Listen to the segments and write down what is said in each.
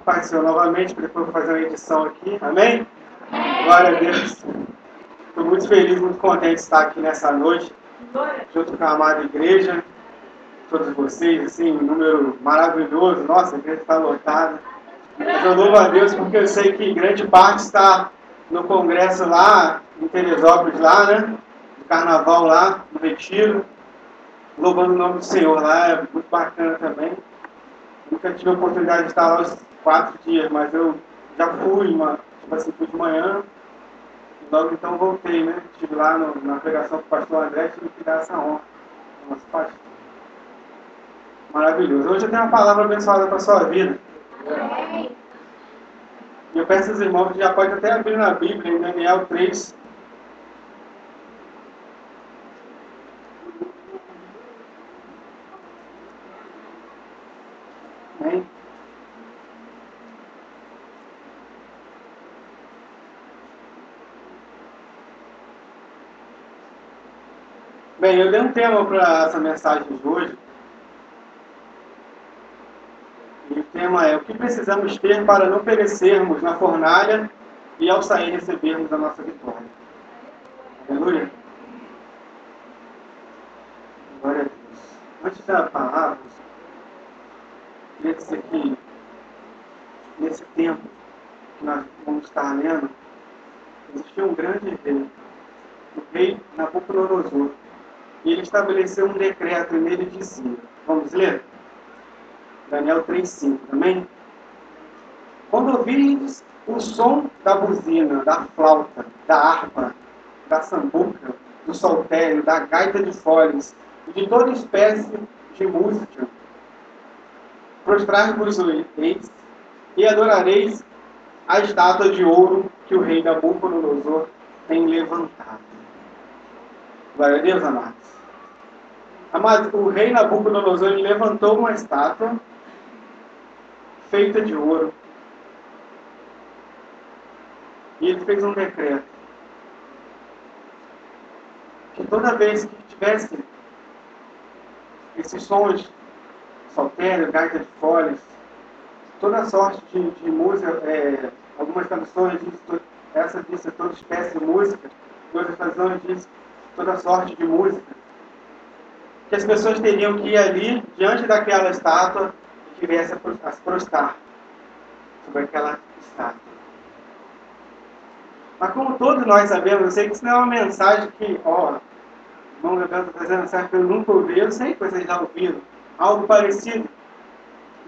Pai do Senhor novamente, para depois fazer uma edição aqui. Amém? Glória a Deus. Estou muito feliz, muito contente de estar aqui nessa noite, junto com a amada igreja, todos vocês, assim, um número maravilhoso. Nossa, a igreja está lotada. Mas eu louvo a Deus porque eu sei que grande parte está no congresso lá, em Teresópolis, lá, né? No carnaval lá, no retiro, louvando o nome do Senhor lá, é muito bacana também. Nunca tive a oportunidade de estar lá os 4 dias, mas eu já fui, tipo assim, fui de manhã, e logo então voltei, né? Estive lá na pregação com o pastor André, tive que dar essa honra. Nosso pastor. Maravilhoso. Hoje eu tenho uma palavra abençoada para a sua vida. E eu peço aos irmãos que já pode até abrir na Bíblia, em Daniel 3. Amém? Bem, eu dei um tema para essa mensagem de hoje. E o tema é: o que precisamos ter para não perecermos na fornalha e ao sair recebermos a nossa vitória. Aleluia. Glória a Deus. Antes da palavra, queria dizer que nesse tempo que nós vamos estar lendo, existia um grande rei, o rei Nabucodonosor. E ele estabeleceu um decreto e nele dizia, vamos ler? Daniel 3,5 também. Quando ouvirdes o som da buzina, da flauta, da harpa, da sambuca, do saltério, da gaita de foles e de toda espécie de música, prostrar-vos-eis e adorareis a estátua de ouro que o rei Nabucodonosor tem levantado. Glória a Deus, amados. Amados, o rei Nabucodonosor levantou uma estátua feita de ouro. E ele fez um decreto que toda vez que tivesse esses sons, saltério, gaita de foles, toda sorte de música, algumas traduções dizem, essa diz toda espécie de música, outras traduções dizem toda sorte de música, que as pessoas teriam que ir ali, diante daquela estátua, e que viesse a se prostrar sobre aquela estátua. Mas como todos nós sabemos, eu sei que isso não é uma mensagem que, o irmão Gabriel está trazendo uma mensagem que eu nunca ouvi, eu sei que vocês já ouviram algo parecido.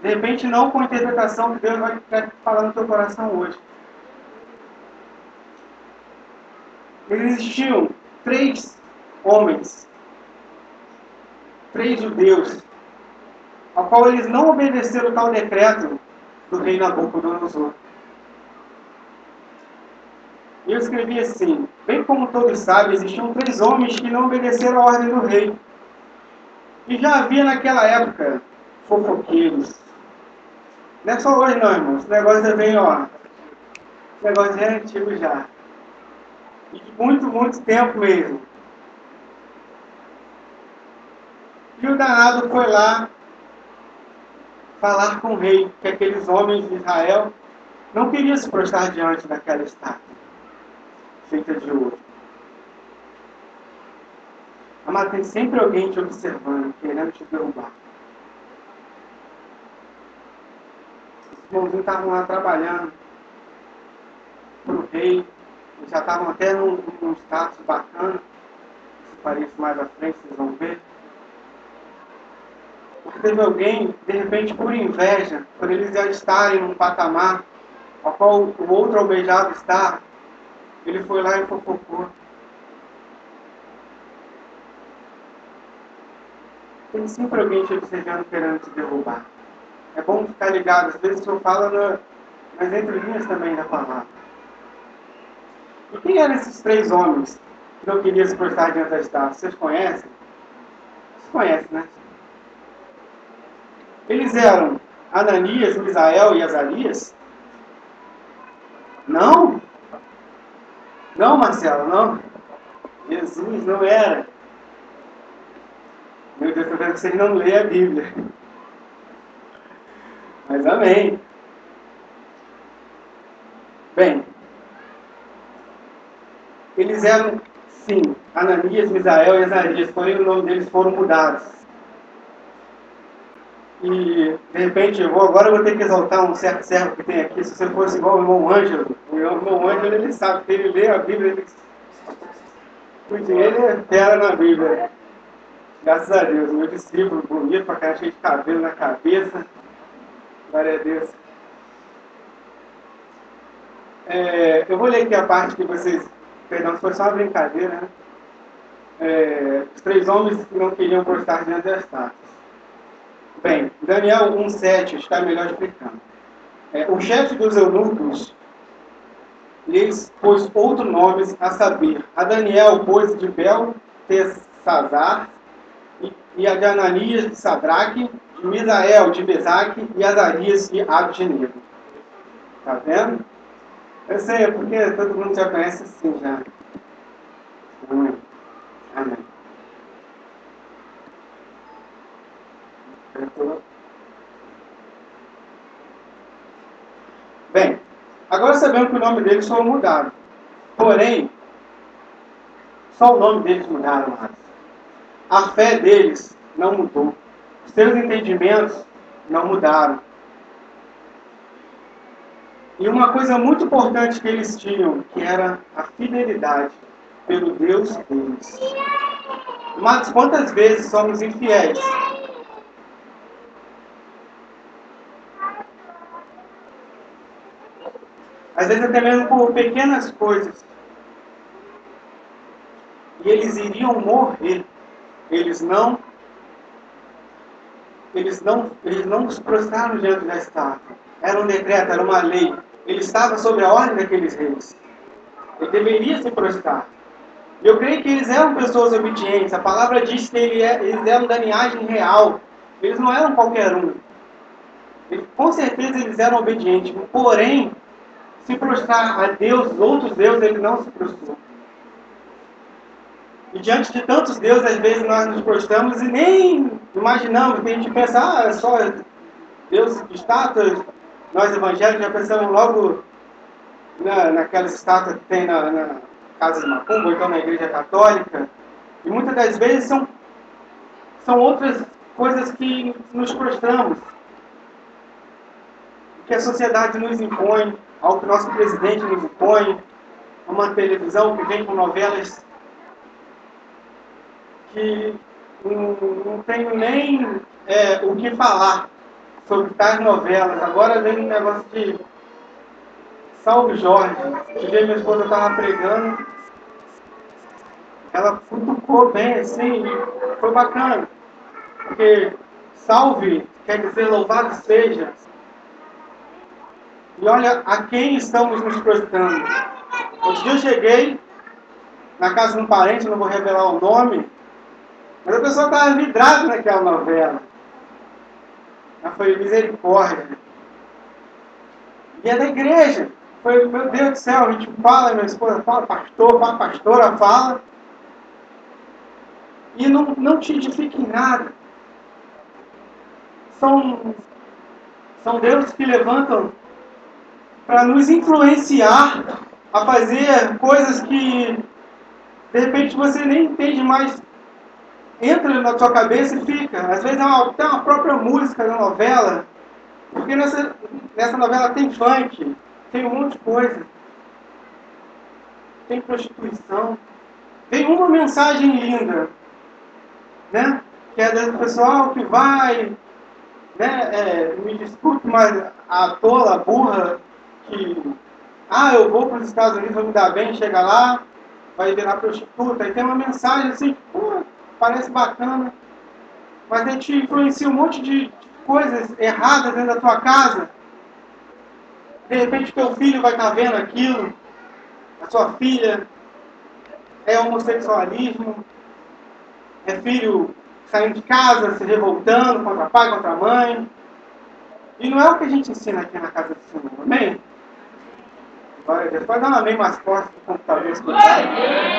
De repente não com a interpretação que Deus vai falar no teu coração hoje. Existiam 3 homens, 3 judeus, ao qual eles não obedeceram o tal decreto do rei Nabucodonosor. E eu escrevi assim: bem como todos sabem, existiam 3 homens que não obedeceram a ordem do rei. E já havia naquela época fofoqueiros. Não é só hoje não, irmãos. Esse negócio é bem, esse negócio é antigo já. E de muito, muito tempo mesmo. E o danado foi lá falar com o rei que aqueles homens de Israel não queriam se prostrar diante daquela estátua feita de ouro. Mas tem sempre alguém te observando, querendo te derrubar. Os irmãozinhos estavam lá trabalhando para o rei, eles já estavam até num status bacana, se parece mais à frente, vocês vão ver. Porque teve alguém, de repente, por inveja, por eles já estarem num patamar ao qual o outro almejava estar, ele foi lá e fofocou. Tem sempre alguém te observando, querendo te derrubar. É bom ficar ligado, às vezes eu falo nas entrelinhas também da palavra. E quem eram esses 3 homens que não queriam se prostrar diante da estátua? Vocês conhecem? Vocês conhecem, né? Eles eram Ananias, Misael e Azarias? Não? Não, Marcelo, não. Jesus não era. Meu Deus, estou vendo que vocês não lêem a Bíblia. Mas amém. eles eram, sim, Ananias, Misael e Azarias, porém o nome deles foram mudados. E, de repente, agora eu vou ter que exaltar um certo servo que tem aqui. Se você fosse igual o irmão Ângelo, o irmão Ângelo, ele sabe que ele lê a Bíblia, ele é fera na Bíblia. Graças a Deus, meu discípulo, bonito pra cá, cheio de cabelo na cabeça. Glória a Deus. Eu vou ler aqui a parte que vocês... Perdão, foi só uma brincadeira, né? Os 3 homens que não queriam prostrar diante da estátua. Bem, Daniel 1,7 está melhor explicando. O chefe dos eunucos lhes pôs outros nomes, a saber, a Daniel pôs de Beltesazar, e a de Ananias de Sadraque, de Misael de Mesaque e Azarias de Abdenego. Está vendo? Eu sei, é porque todo mundo já conhece assim já. Amém. Amém. Bem, agora sabemos que o nome deles foi mudado. Porém, só o nome deles mudaram, mas a fé deles não mudou. Os seus entendimentos não mudaram. E uma coisa muito importante que eles tinham, que era a fidelidade pelo Deus deles. Mas quantas vezes somos infiéis? Às vezes até mesmo por pequenas coisas. E eles iriam morrer. Eles não se prostraram diante da estátua. Era um decreto, era uma lei. Ele estava sob a ordem daqueles reis. Ele deveria se prostrar. E eu creio que eles eram pessoas obedientes. A palavra diz que eles eram da linhagem real. Eles não eram qualquer um. Com certeza eles eram obedientes. Porém, se prostrar a Deus, outros deuses, ele não se prostrou. E diante de tantos deuses, às vezes nós nos prostramos e nem imaginamos, que a gente pensa, é só Deus de estátuas. Nós evangélicos já pensamos logo naquelas estátuas que tem na casa de Macumba, ou então na igreja católica. E muitas das vezes são outras coisas que nos prostramos. Que a sociedade nos impõe, ao que o nosso presidente nos impõe, uma televisão que vem com novelas que não tenho nem o que falar sobre tais novelas. Agora vem um negócio de Salve Jorge. Um dia minha esposa estava pregando, ela cutucou bem assim, e foi bacana. Porque salve quer dizer louvado seja. E olha a quem estamos nos prostrando. Outro dia eu cheguei na casa de um parente, não vou revelar o nome, mas a pessoa estava vidrada naquela novela. Ela foi misericórdia. E é da igreja. Foi, meu Deus do céu, a gente fala, minha esposa fala, pastor, fala, pastora, fala. E não te edifica em nada. São deuses que levantam para nos influenciar a fazer coisas que de repente você nem entende mais, entra na sua cabeça e fica. Às vezes tem uma própria música na novela, porque nessa novela tem funk, tem um monte de coisa, tem prostituição, tem uma mensagem linda, né? Que é do pessoal que vai, né? Me desculpe, mas a tola, a burra, que eu vou para os Estados Unidos, vou me dar bem, chega lá, vai virar prostituta, e tem uma mensagem assim, parece bacana, mas ele te influencia um monte de coisas erradas dentro da tua casa. De repente teu filho vai estar vendo aquilo, a sua filha é homossexualismo, é filho saindo de casa, se revoltando contra pai, contra mãe. E não é o que a gente ensina aqui na casa do Senhor, amém? Depois dá uma amém mais forte do computador escutar.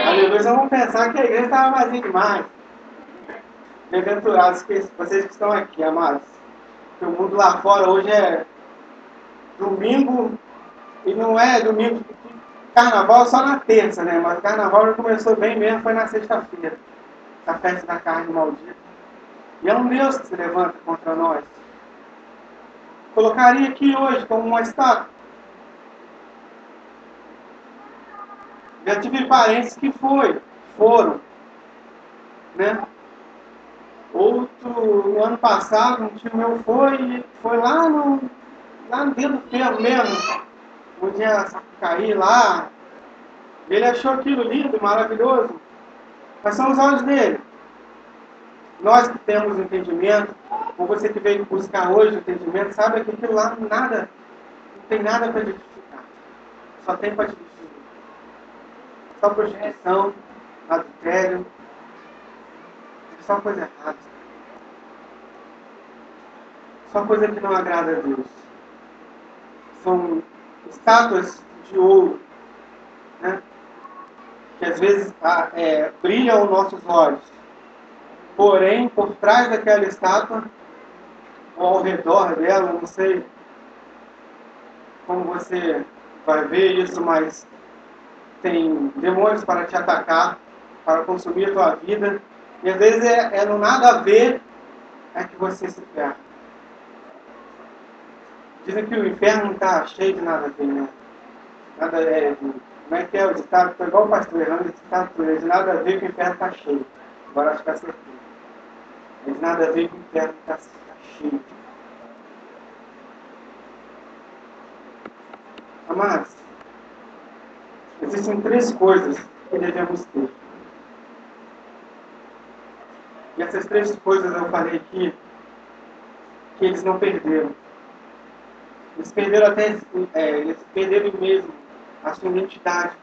Aleluia, vão pensar que a igreja estava vazia demais. Bem-aventurados vocês que estão aqui, amados. Que o mundo lá fora hoje é domingo, e não é domingo carnaval só na terça, né? Mas o carnaval já começou bem mesmo, foi na sexta-feira. A festa da carne maldita. E é um Deus que se levanta contra nós. Colocaria aqui hoje como uma estátua. Já tive parentes que foram, né? Outro, no ano passado, um tio meu foi lá dentro do ferro mesmo, onde ia cair lá. Ele achou aquilo lindo, maravilhoso, mas são os olhos dele. Nós que temos entendimento, ou você que veio buscar hoje o entendimento, sabe que aquilo lá não tem nada para justificar. Só tem para te destruir. Só prostituição, adultério, só coisa errada. Só coisa que não agrada a Deus. São estátuas de ouro, né? Que às vezes brilham aos nossos olhos. Porém, por trás daquela estátua, ou ao redor dela, não sei como você vai ver isso, mas tem demônios para te atacar, para consumir a tua vida. E às vezes no nada a ver que você se ferra. Dizem que o inferno está cheio de nada a ver, né? Nada como é que é o ditado? Foi igual o pastor errando o ditado, de nada a ver que o inferno está cheio. Agora acho que acertei. Mas nada a ver que o inferno está cheio. Amados, existem 3 coisas que devemos ter. E essas 3 coisas eu falei aqui, que eles não perderam. Eles perderam eles perderam mesmo a sua identidade.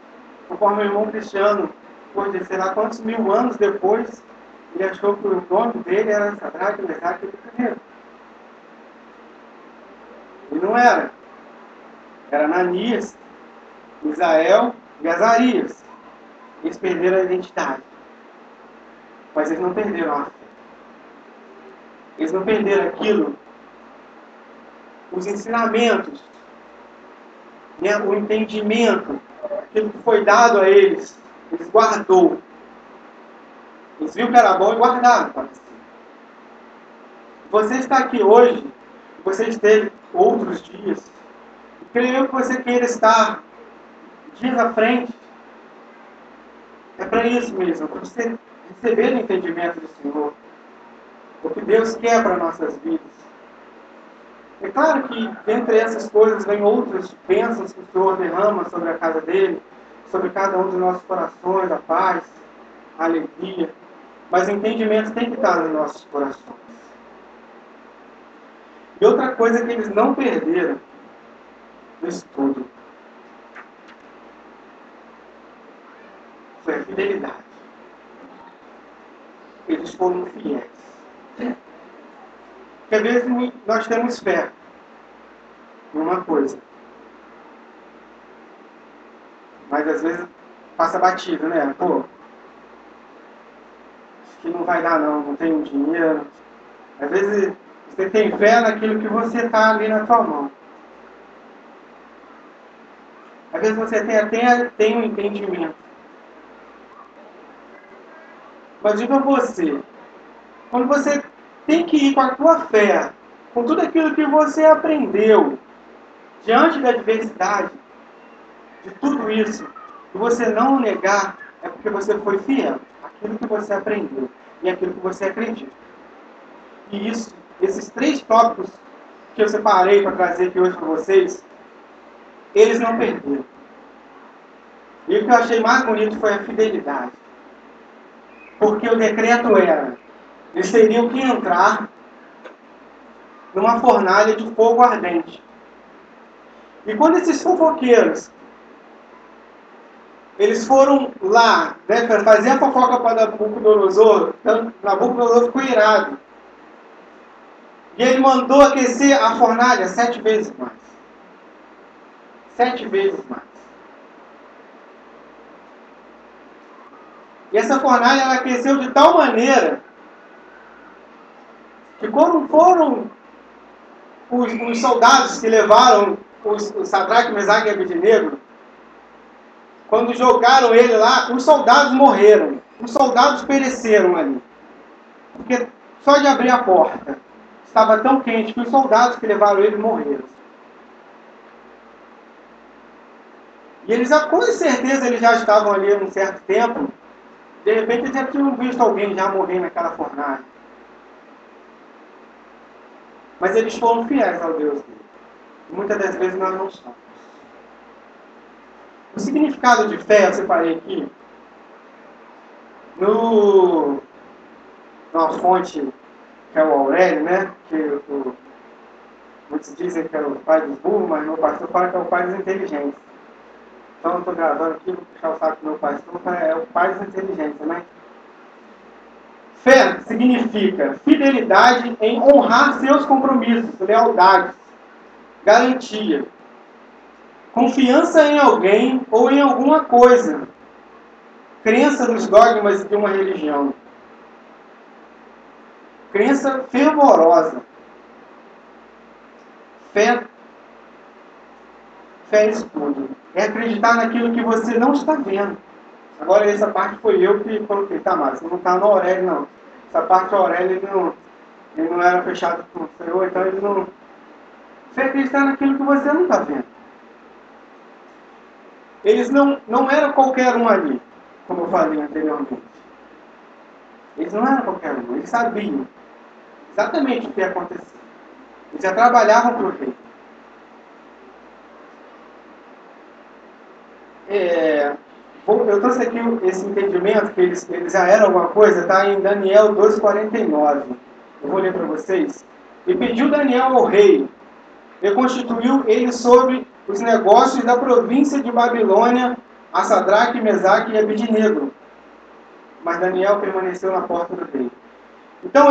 Conforme o irmão Cristiano, depois de sei lá quantos mil anos depois, ele achou que o nome dele era Sadraque, Mesaque e Abednego. E não era. Era Ananias, Misael e Azarias. Eles perderam a identidade. Mas eles não perderam a fé. Eles não perderam aquilo, os ensinamentos, né, o entendimento, aquilo que foi dado a eles. Eles guardou. Eles viram que era bom e guardaram para si. Você está aqui hoje, você esteve outros dias. Creio que você queira estar dias à frente. É para isso mesmo, para você receber o entendimento do Senhor. O que Deus quer para nossas vidas. É claro que, dentre essas coisas, vem outras bênçãos que o Senhor derrama sobre a casa dele, sobre cada um dos nossos corações, a paz, a alegria. Mas o entendimento tem que estar nos nossos corações. E outra coisa que eles não perderam no estudo foi a fidelidade. Eles foram fiéis. Porque às vezes nós temos fé numa coisa, mas às vezes passa batido, né? Pô, acho que não vai dar não tenho dinheiro. Às vezes você tem fé naquilo que você está ali na tua mão. Às vezes você até tem um entendimento. Mas digo a você, quando você tem que ir com a tua fé, com tudo aquilo que você aprendeu, diante da adversidade, de tudo isso, e você não negar, é porque você foi fiel àquilo que você aprendeu e àquilo que você acredita. E esses 3 tópicos que eu separei para trazer aqui hoje para vocês, eles não perderam. E o que eu achei mais bonito foi a fidelidade. Porque o decreto era, eles teriam que entrar numa fornalha de fogo ardente. E quando esses fofoqueiros, eles foram lá, né, para fazer a fofoca para Nabucodonosor, Nabucodonosor ficou irado. E ele mandou aquecer a fornalha 7 vezes mais. 7 vezes mais. E essa fornalha ela aqueceu de tal maneira que quando foram os soldados que levaram os Sadraque, Mesaque e Abednego, quando jogaram ele lá, os soldados morreram. Os soldados pereceram ali. Porque só de abrir a porta, estava tão quente que os soldados que levaram ele morreram. E eles, com certeza, eles já estavam ali há um certo tempo. De repente, eles já tinham visto alguém já morrer naquela fornalha. Mas eles foram fiéis ao Deus dele. E muitas das vezes nós não somos. O significado de fé, eu separei aqui, numa fonte que é o Aurélio, né? Que muitos dizem que é o pai dos burros, mas meu pastor fala que é o pai dos inteligentes. Então eu estou gravando aqui, vou puxar o saco do meu pastor, é o pai dos inteligentes, né? Fé significa fidelidade em honrar seus compromissos, lealdade, garantia, confiança em alguém ou em alguma coisa, crença nos dogmas de uma religião, crença fervorosa. Fé é isso tudo. É acreditar naquilo que você não está vendo. Agora, essa parte foi eu que coloquei. Tá, mas não está no Aurélio, não. Essa parte do Aurélio, ele não era fechado com o Senhor, então ele não... Você acreditar naquilo que você não está vendo. Eles não eram qualquer um ali, como eu falei anteriormente. Eles não eram qualquer um. Eles sabiam exatamente o que ia acontecer. Eles já trabalhavam para o rei. Eu trouxe aqui esse entendimento, que eles já eram alguma coisa, está em Daniel 2,49. Eu vou ler para vocês. E pediu Daniel ao rei, e constituiu ele sobre os negócios da província de Babilônia, a Sadraque, Mesaque e Abidnego. Mas Daniel permaneceu na porta do rei. Então,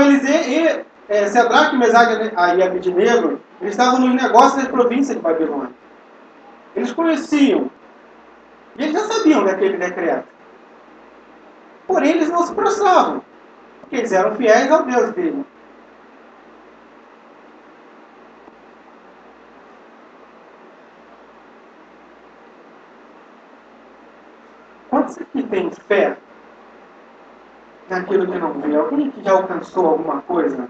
Sadraque, Mesaque e Abidnego, eles estavam nos negócios da província de Babilônia. Eles conheciam. E eles já sabiam daquele decreto. Porém, eles não se prostravam. Porque eles eram fiéis ao Deus dele. Quantos aqui tem fé naquilo que não vê? Alguém que já alcançou alguma coisa?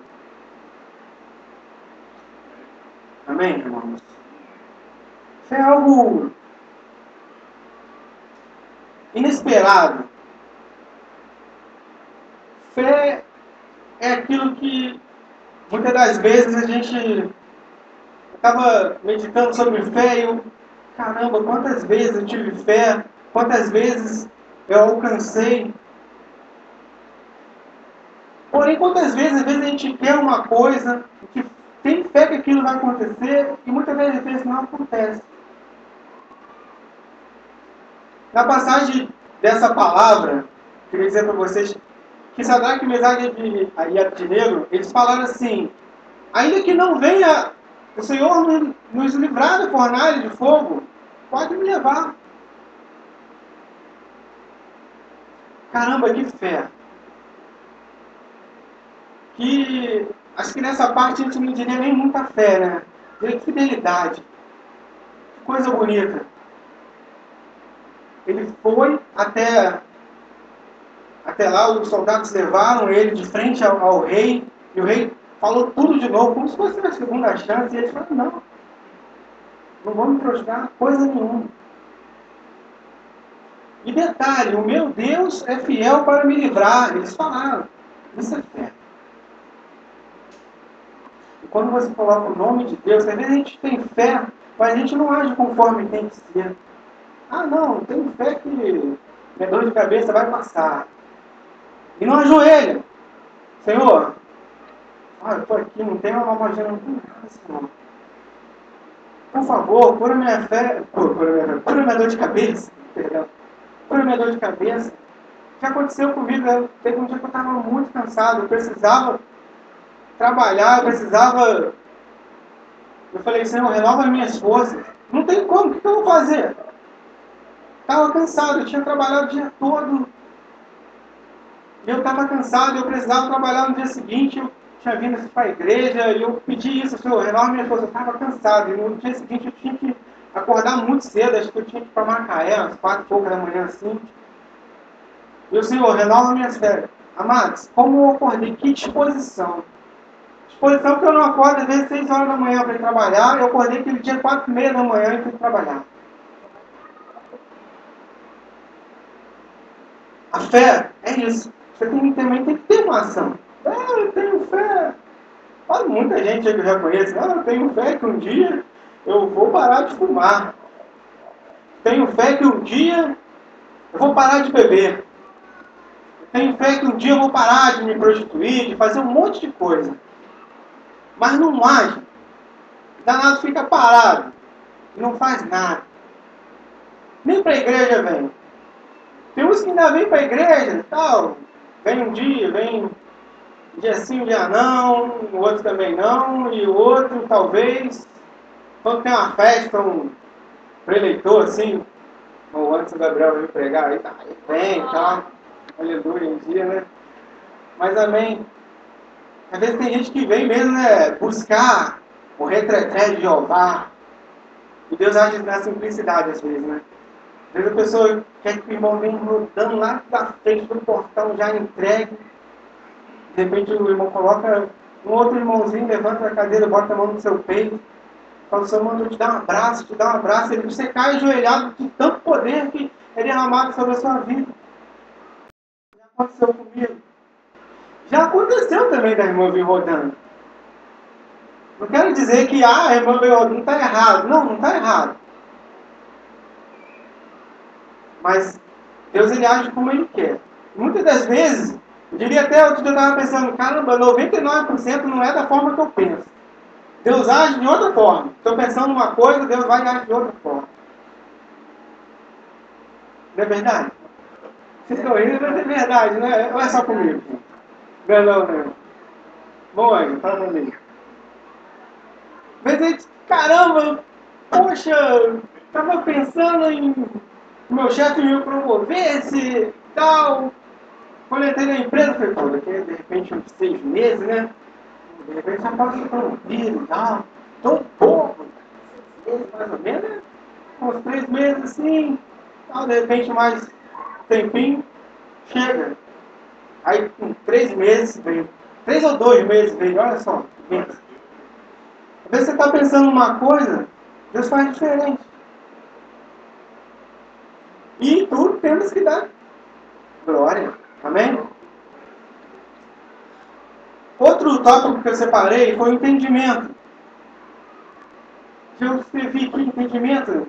Amém, irmãos? Fé é algo inesperado. Fé é aquilo que muitas das vezes a gente estava meditando sobre fé e eu, caramba, quantas vezes eu tive fé, quantas vezes eu alcancei. Porém, quantas vezes, às vezes a gente quer uma coisa, a gente tem fé que aquilo vai acontecer e muitas vezes não acontece. Na passagem dessa palavra, queria dizer para vocês que Sadraque, Mesaque e Abidnego, eles falaram assim, ainda que não venha o Senhor nos livrar da fornalha de fogo, pode me levar. Caramba, que fé! Que acho que nessa parte a gente não diria nem muita fé, né? De fidelidade. Que coisa bonita. Ele foi até lá, os soldados levaram ele de frente ao rei, e o rei falou tudo de novo, como se fosse uma segunda chance, e eles falaram, não vamos prostrar coisa nenhuma. E detalhe, o meu Deus é fiel para me livrar. Eles falaram, isso é fé. E quando você coloca o nome de Deus, às vezes a gente tem fé, mas a gente não age conforme tem que ser. Ah, não, tenho fé que minha dor de cabeça vai passar. E não ajoelha. Senhor, eu estou aqui, não tenho uma magia, não tem nada, Senhor. Por favor, cura minha fé, cura minha dor de cabeça. Perdão. Cura minha dor de cabeça. O que aconteceu comigo? Teve um dia que eu estava muito cansado, eu precisava trabalhar, eu falei, Senhor, renova as minhas forças. Não tem como, o que eu vou fazer? Estava cansado, eu tinha trabalhado o dia todo. E eu estava cansado, eu precisava trabalhar no dia seguinte, eu tinha vindo para a igreja, e eu pedi isso, Senhor, renova minhas forças. Eu estava cansado, e no dia seguinte eu tinha que acordar muito cedo, acho que eu tinha que ir para Macaé, às 4 e pouca da manhã, assim. E o Senhor, renova minhas férias. Amados, como eu acordei, que disposição. Disposição que eu não acordo, às vezes 6 horas da manhã para ir trabalhar, eu acordei aquele dia 4 e meia da manhã e fui trabalhar. A fé é isso. Você também tem que ter uma ação. Ah, eu tenho fé. Olha, muita gente que eu já conheço. Ah, eu tenho fé que um dia eu vou parar de fumar. Tenho fé que um dia eu vou parar de beber. Tenho fé que um dia eu vou parar de me prostituir, de fazer um monte de coisa. Mas não age. Danado fica parado. Não faz nada. Nem para a igreja vem. Tem uns que ainda vêm para a igreja e tal. Vem um dia, vem um dia sim, um dia não. O outro também não. E o outro talvez. Quando tem uma festa, um preleitor assim. Ou antes o Gabriel veio pregar, aí vem e tal. Aleluia, em dia, né? Mas amém. Às vezes tem gente que vem mesmo, né? Buscar o retreté de Jeová. E Deus age na simplicidade às vezes, né? Às vezes a pessoa quer que o irmão venha rodando lá da frente do portão, já entregue. De repente o irmão coloca um outro irmãozinho, levanta a cadeira, bota a mão no seu peito. Fala, o Senhor mandou te dar um abraço, te dar um abraço. Ele, você cai ajoelhado de tanto poder que é derramado sobre a sua vida. Já aconteceu comigo. Já aconteceu também da irmã vir rodando. Não quero dizer que a irmã veio rodando, não está errado. Não, não está errado. Mas Deus ele age como Ele quer. Muitas das vezes, eu diria até outro dia eu estava pensando, caramba, 99% não é da forma que eu penso. Deus age de outra forma. Estou pensando uma coisa, Deus vai agir de outra forma. Não é verdade? Vocês estão rindo, mas é verdade, não é? Ou é só comigo? Não, não, não. Bom, Anjo, fala pra mim. Mas aí, caramba, poxa, estava pensando em meu chefe me promovesse, tal. Quando eu entrei na empresa, falei, pô, daqui de repente uns 6 meses, né? De repente já posso ser promovido e tal. Tão pouco, 6 meses mais ou menos, né? Uns 3 meses assim, tal, de repente mais tempinho, chega. Aí com 3 meses veio. 3 ou 2 meses veio, olha só. Às vezes você está pensando uma coisa, Deus faz diferente. E tudo temos que dar glória. Amém? Outro tópico que eu separei foi o entendimento. Que eu escrevi aqui, entendimento.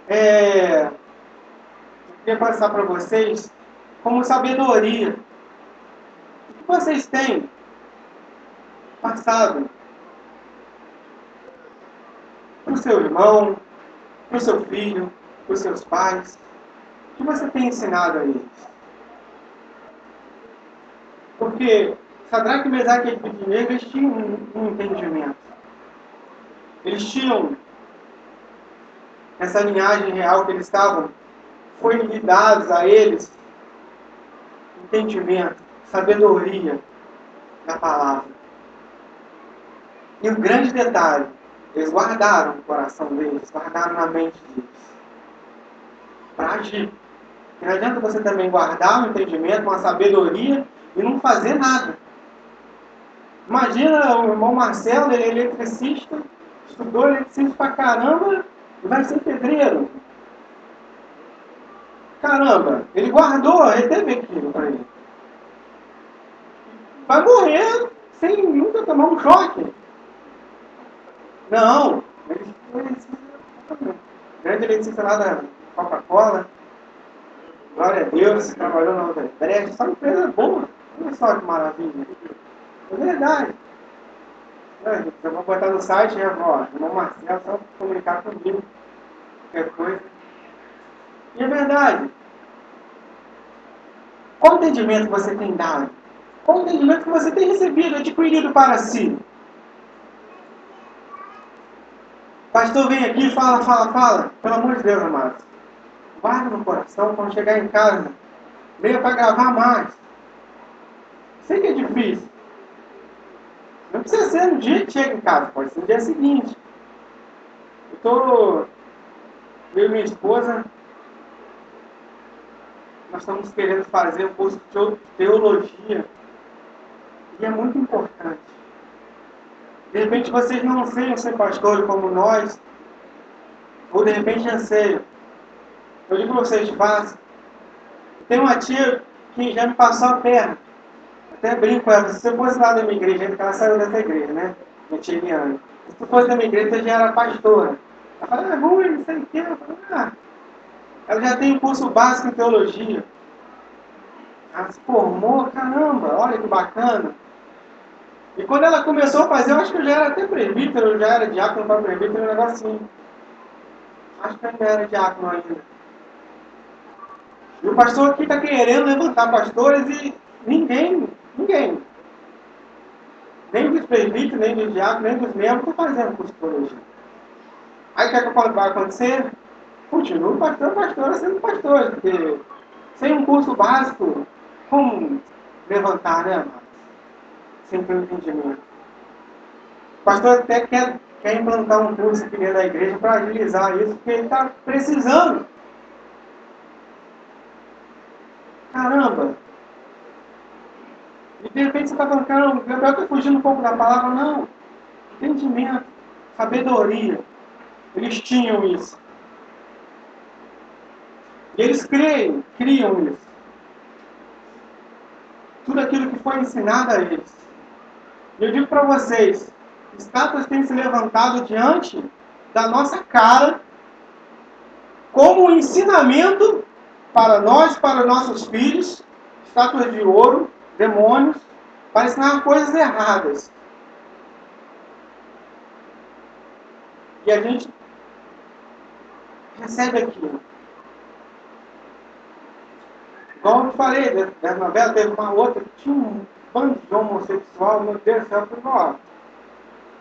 Eu queria passar para vocês como sabedoria. O que vocês têm passado para o seu irmão, para o seu filho, para os seus pais? O que você tem ensinado a eles? Porque Sadraque, Mesaque e Abednego, eles tinham um entendimento. Eles tinham essa linhagem real que eles estavam, foi lhe dados a eles entendimento, sabedoria da palavra. E o grande detalhe, eles guardaram o coração deles, guardaram na mente deles, para agir. E não adianta você também guardar um entendimento, uma sabedoria e não fazer nada. Imagina o irmão Marcelo, ele é eletricista, estudou eletricista pra caramba e vai ser pedreiro. Caramba, ele guardou, reteve aquilo para ele. Vai morrer sem nunca tomar um choque. Não, ele foi grande eletricista lá da Coca-Cola. Glória a Deus, trabalhou na outra empresa, só empresa boa. Olha só que maravilha. É verdade. Eu vou botar no site, né, ó, irmão Marcelo, só comunicar comigo. Qualquer coisa. E é verdade. Qual entendimento você tem dado? Qual entendimento que você tem recebido, adquirido para si? Pastor, vem aqui, fala, fala, fala. Pelo amor de Deus, amados. Guarda no coração quando chegar em casa. Venha para gravar mais. Sei que é difícil. Não precisa ser no dia que chega em casa, pode ser no dia seguinte. Eu estou Eu e minha esposa, nós estamos querendo fazer um curso de teologia. E é muito importante. De repente vocês não anseiam ser pastores como nós, ou de repente anseiam. Eu digo para vocês, façam. Tem uma tia que já me passou a perna. Até brinco com ela, se você fosse lá da minha igreja, porque ela saiu dessa igreja, né? Minha tia Eliane. Se você fosse da minha igreja, você já era pastora. Ela fala, é ruim, não sei o quê. Ela já tem um curso básico em teologia. Ela se formou, caramba, olha que bacana. E quando ela começou a fazer, eu acho que eu já era até presbítero, eu já era diácono para presbítero, um negocinho. Acho que eu ainda era diácono ainda. E o pastor aqui está querendo levantar pastores e ninguém, nem dos presbíteros, nem dos diáconos, nem dos membros, estão fazendo curso de teologia. Aí o que é que vai acontecer? Continua pastor sendo pastor, porque sem um curso básico, como levantar, né, amados? Sem ter um entendimento. O pastor até quer implantar um curso aqui dentro da igreja para agilizar isso, porque ele está precisando. Caramba! E de repente você está falando, caramba, o Gabriel está fugindo um pouco da palavra. Não. Entendimento, sabedoria. Eles tinham isso. E eles criam isso. Tudo aquilo que foi ensinado a eles. E eu digo para vocês, estátuas têm se levantado diante da nossa cara como um ensinamento para nós, para nossos filhos, estátuas de ouro, demônios, para ensinar coisas erradas. E a gente recebe aquilo. Igual eu falei, da novela, teve uma outra que tinha um bando de homossexual, meu Deus do céu, eu falei, ó.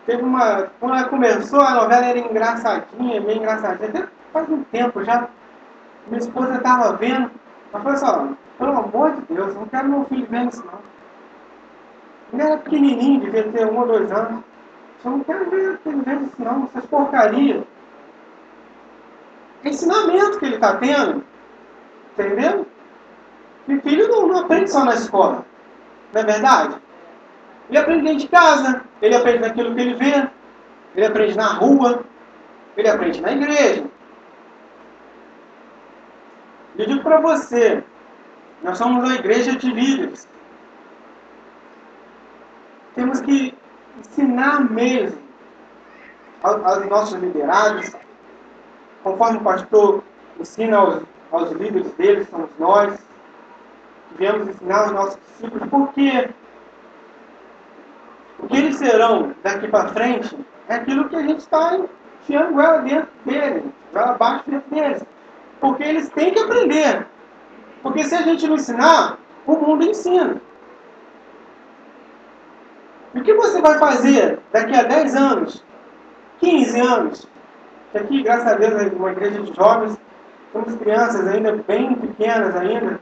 Teve uma. Quando ela começou, a novela era engraçadinha, meio engraçadinha. Até faz um tempo já. Minha esposa estava vendo. Ela falou assim, ó, pelo amor de Deus, eu não quero meu filho vendo isso não. Ele era pequenininho, devia ter 1 ou 2 anos. Eu não quero ver ele vendo isso não, essas porcarias. É ensinamento que ele está tendo. Entendeu? E filho não aprende só na escola. Não é verdade? Ele aprende dentro de casa, ele aprende naquilo que ele vê, ele aprende na rua, ele aprende na igreja. Eu digo para você, nós somos uma igreja de líderes. Temos que ensinar mesmo aos nossos liderados, conforme o pastor ensina aos líderes deles, somos nós, que viemos ensinar aos nossos discípulos, porque o que eles serão daqui para frente é aquilo que a gente está enfiando goela dentro deles, goela abaixo dentro deles. Porque eles têm que aprender. Porque se a gente não ensinar, o mundo ensina. E o que você vai fazer daqui a 10 anos, 15 anos? Que aqui, graças a Deus, é uma igreja de jovens, somos crianças ainda, bem pequenas ainda.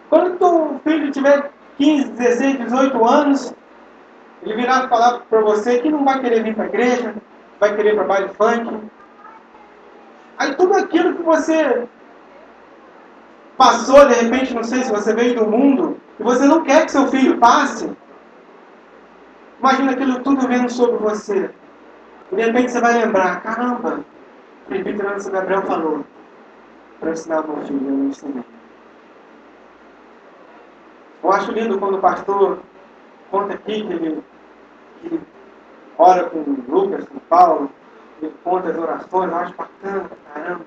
Quando o filho tiver 15, 16, 18 anos, ele virá falar para você que não vai querer vir para a igreja, vai querer ir para baile funk. Aí tudo aquilo que você passou, de repente, não sei se você veio do mundo, e você não quer que seu filho passe, imagina aquilo tudo vendo sobre você. E de repente você vai lembrar, caramba, o presbítero Anderson Gabriel falou para ensinar o meu filho, eu não ensinei. Eu acho lindo quando o pastor conta aqui que ele ora com o Lucas, com o Paulo, ele conta as orações, eu acho bacana, caramba.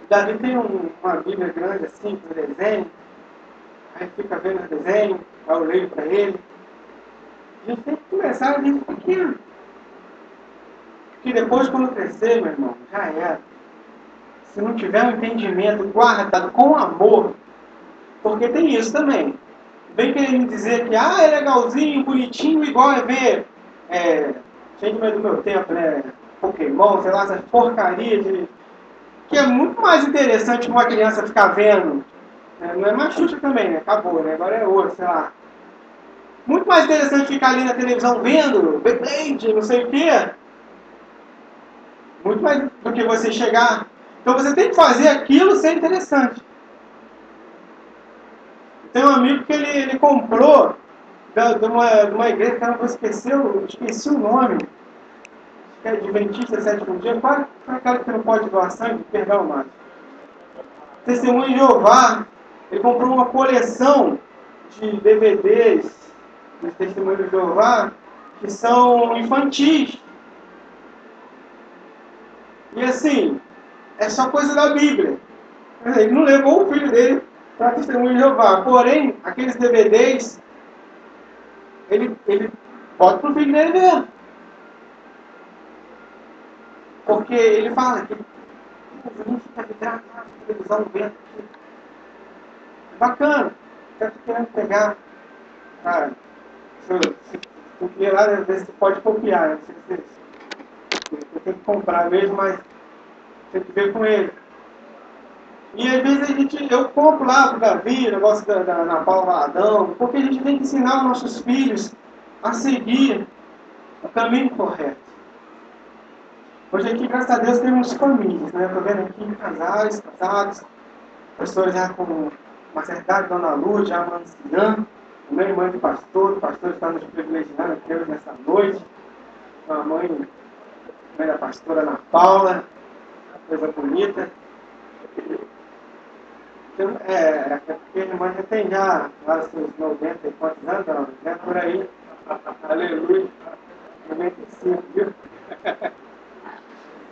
Davi tem uma Bíblia grande assim, com desenho, aí fica vendo o desenho, aí eu leio para ele. A gente tem que começar desde pequeno. Porque depois, quando crescer, meu irmão, já era. Se não tiver um entendimento guardado com amor, porque tem isso também. Vem querer me dizer que é legalzinho, bonitinho, igual é ver, gente do meu tempo, né? Pokémon, sei lá, essas porcarias de... que é muito mais interessante que uma criança ficar vendo. Não é mais Xuxa também, né? Acabou, né? Agora é outro, sei lá. Muito mais interessante ficar ali na televisão vendo, Beyblade, não sei o quê, Muito mais do que você chegar. Então você tem que fazer aquilo ser interessante. Tem um amigo que ele comprou de uma igreja que eu esqueci o nome. Acho que é Adventista Sétimo Dia. Qual é aquela que não pode doar sangue? Perdão, mais. Testemunho de Jeová. Ele comprou uma coleção de DVDs de Testemunho de Jeová que são infantis. E assim, é só coisa da Bíblia. Ele não levou o filho dele para Testemunho de Jeová. Porém, aqueles DVDs, ele bota para o filho dele ver. Porque ele fala que a gente fica vidrado na televisão vendo aqui. É bacana. Eu estou querendo pegar. Cara, se eu queria lá, às vezes você pode copiar. Não sei se eu tenho que comprar mesmo, mas tem que ver com ele. E às vezes eu compro lá para o Davi, negócio da Ana Paula Valadão, porque a gente tem que ensinar os nossos filhos a seguir o caminho correto. Hoje aqui, graças a Deus, temos famílias, né? Estou vendo aqui casados, pessoas já com uma certa idade, Dona Luz, já anciã, também mãe de pastor, o pastor está nos privilegiando aqui hoje nessa noite, a mãe da pastora Ana Paula, coisa bonita. É porque a irmã já tem já seus 90 e quantos anos, né? Por aí. Aleluia. 95, viu?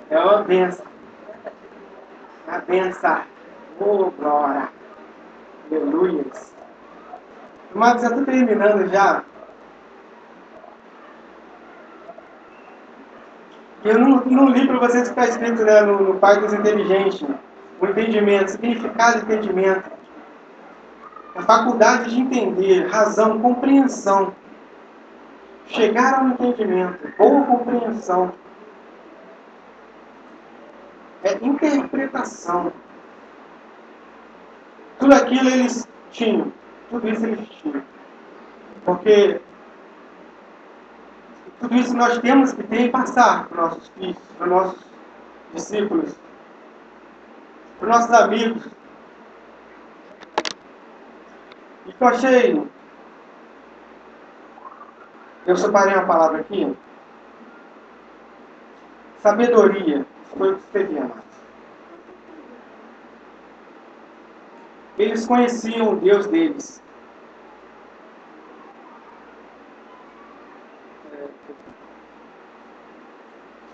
É uma benção. A benção. Oh, glória. Aleluia. Mas já estou terminando já. Eu não li para vocês o que está escrito, né, no Pai dos Inteligentes. O entendimento, significado de entendimento. A faculdade de entender, razão, compreensão. Chegar ao entendimento, boa compreensão. É interpretação. Tudo aquilo eles tinham. Tudo isso eles tinham. Porque tudo isso nós temos que ter e passar para os nossos filhos, para os nossos discípulos, para os nossos amigos. E que eu achei... Eu separei uma palavra aqui. Sabedoria. Foi o que escrevi, amados. Eles conheciam o Deus deles.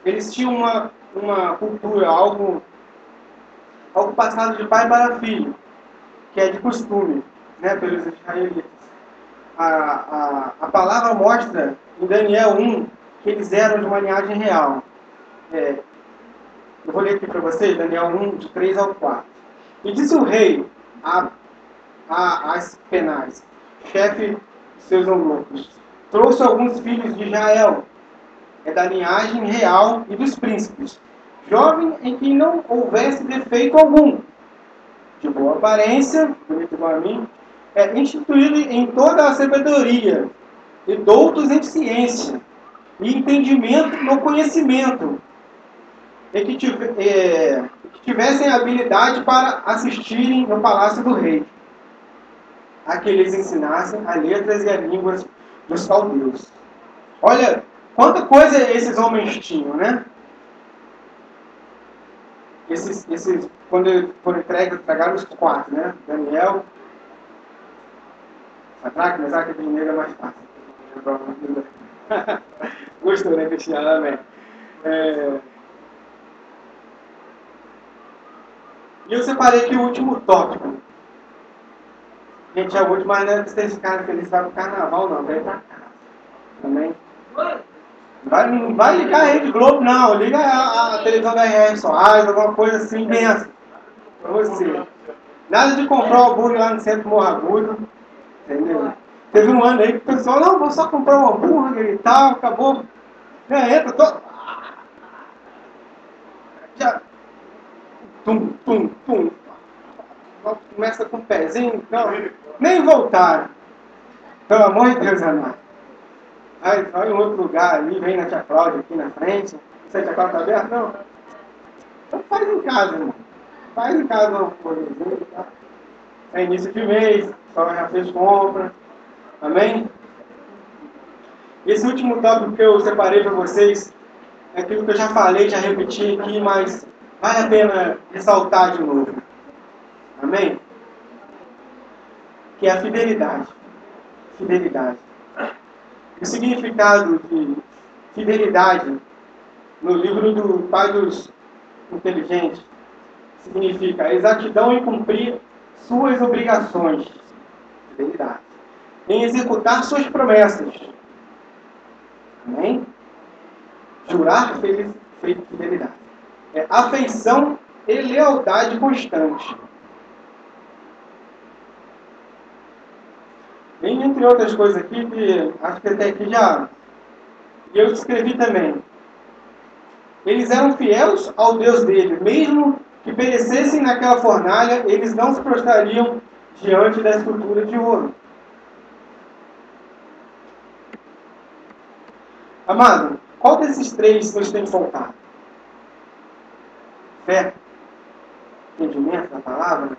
Eles tinham uma cultura, algo passado de pai para filho, que é de costume, né, pelos israelitas. A palavra mostra em Daniel 1 que eles eram de uma linhagem real. Eu vou ler aqui para vocês, Daniel 1, de 3 ao 4. E disse o rei a Aspenaz, chefe de seus eunucos: trouxe alguns filhos de Israel, da linhagem real e dos príncipes, jovem em que não houvesse defeito algum, de boa aparência, bonito igual a mim, instituído em toda a sabedoria, e doutos em ciência, e entendimento no conhecimento, e que tivessem habilidade para assistirem no palácio do rei, a que eles ensinassem as letras e as línguas dos caldeus. Olha, quanta coisa esses homens tinham, né? Quando foram entregaram os 4, né? Daniel, Sadraque, Mesaque e Abednego é mais fácil. Gostou, né, Cristiano? Amém. E eu separei aqui o último tópico. Gente, é o último, mas não é pra esse cara feliz, vai pro carnaval, não, vai pra casa. Amém? Não vai ligar a Rede Globo, não. Liga a televisão da R.R. Soares, alguma coisa assim, benção. Pra você. Nada de comprar o hambúrguer lá no centro Morro Agudo. Entendeu? Teve um ano aí que o pessoal, não, vou só comprar um hambúrguer e tal, acabou. Entra, já. Tum, tum, tum. Começa com o pezinho, então. Nem voltaram. Pelo amor de Deus, amado. Vai em outro lugar ali, vem na Tia Cláudia aqui na frente. Não sei se a Tia Cláudia está aberta, não? Então faz em casa, irmão. Faz em casa uma coisinha, tá? É início de mês, só já fez compra. Amém? Esse último tópico que eu separei para vocês é aquilo que eu já falei, já repeti aqui, mas vale a pena ressaltar de novo. Amém? Que é a fidelidade. Fidelidade. O significado de fidelidade no livro do Pai dos Inteligentes significa exatidão em cumprir suas obrigações. Fidelidade. Em executar suas promessas. Amém? Jurar fidelidade. É afeição e lealdade constante. Bem, entre outras coisas aqui, que acho que até aqui já... E eu escrevi também. Eles eram fiéis ao Deus deles, mesmo que perecessem naquela fornalha, eles não se prostrariam diante da escultura de ouro. Amado, qual desses três nos tem faltado? Fé, entendimento da palavra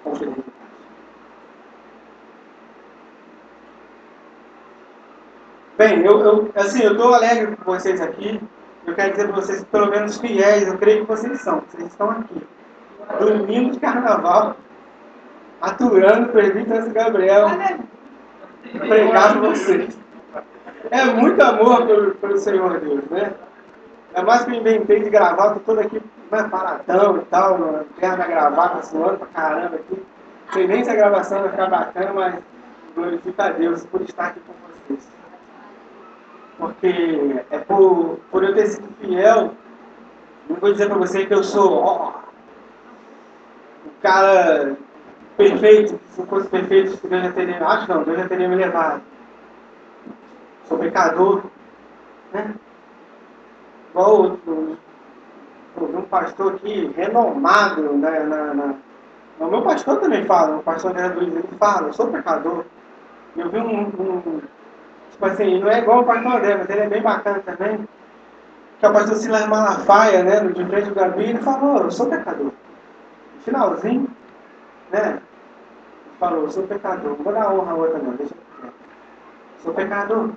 ou fidelidade? Bem, eu estou alegre com vocês aqui. Eu quero dizer para vocês que, pelo menos fiéis, eu creio que vocês são. Vocês estão aqui. Domingo de carnaval, aturando o presbítero Gabriel, pregar para vocês. É muito amor pelo Senhor Deus, né? É mais que eu inventei de gravata, tô todo aqui paradão e tal, perna da gravata, suando pra caramba aqui. Não sei nem se a gravação vai ficar bacana, mas glorifica a Deus por estar aqui com vocês. Porque é por eu ter sido fiel, não vou dizer pra você que eu sou o cara perfeito. Se eu fosse perfeito, Deus já teria... Acho não, Deus já teria me levado. Sou pecador, né? Igual um pastor aqui, renomado, o meu pastor também fala, o pastor André Luiz, ele fala, eu sou pecador. Eu vi tipo assim, não é igual o pastor André, mas ele é bem bacana também, que é o pastor Silas Malafaia, né, no de frente do Gabi, ele falou, eu sou pecador. No finalzinho, né, ele falou, eu sou pecador. Não vou dar honra a outra não, deixa eu ver. Sou pecador.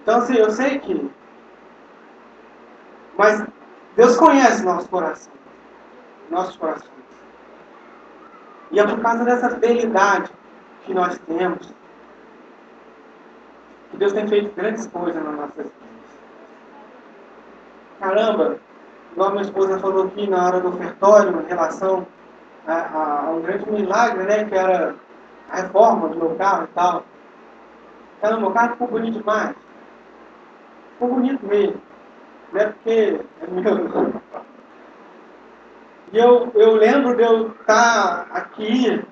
Então, assim, eu sei que... Mas Deus conhece nossos corações. E é por causa dessa fidelidade que nós temos que Deus tem feito grandes coisas nas nossas vidas. Caramba, igual minha esposa falou aqui na hora do ofertório, em relação a um grande milagre, né, que era a reforma do meu carro e tal. Caramba, meu carro ficou bonito demais. Ficou bonito mesmo. Não é porque é meu. E eu lembro de eu estar aqui,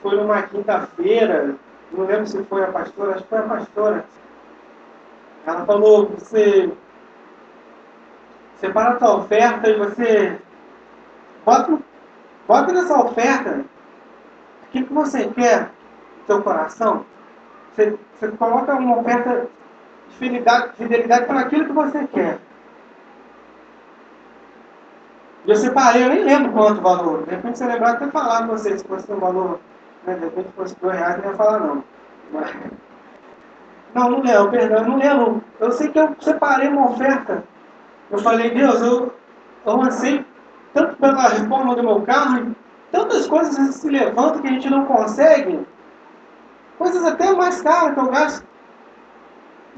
foi numa quinta-feira, não lembro se foi a pastora, acho que foi a pastora. Ela falou, você separa a tua oferta e você bota nessa oferta aquilo que você quer no teu coração. Você coloca uma oferta de fidelidade para aquilo que você quer. E eu separei, eu nem lembro quanto o valor. De repente, se eu lembrar, até falar com vocês, se fosse um valor, né, de repente fosse R$2, não ia falar não. Mas... Não lembro, perdão, não lembro. Eu sei que eu separei uma oferta. Eu falei, Deus, eu avancei tanto pela reforma do meu carro, tantas coisas se levantam que a gente não consegue. Coisas até mais caras que eu gasto.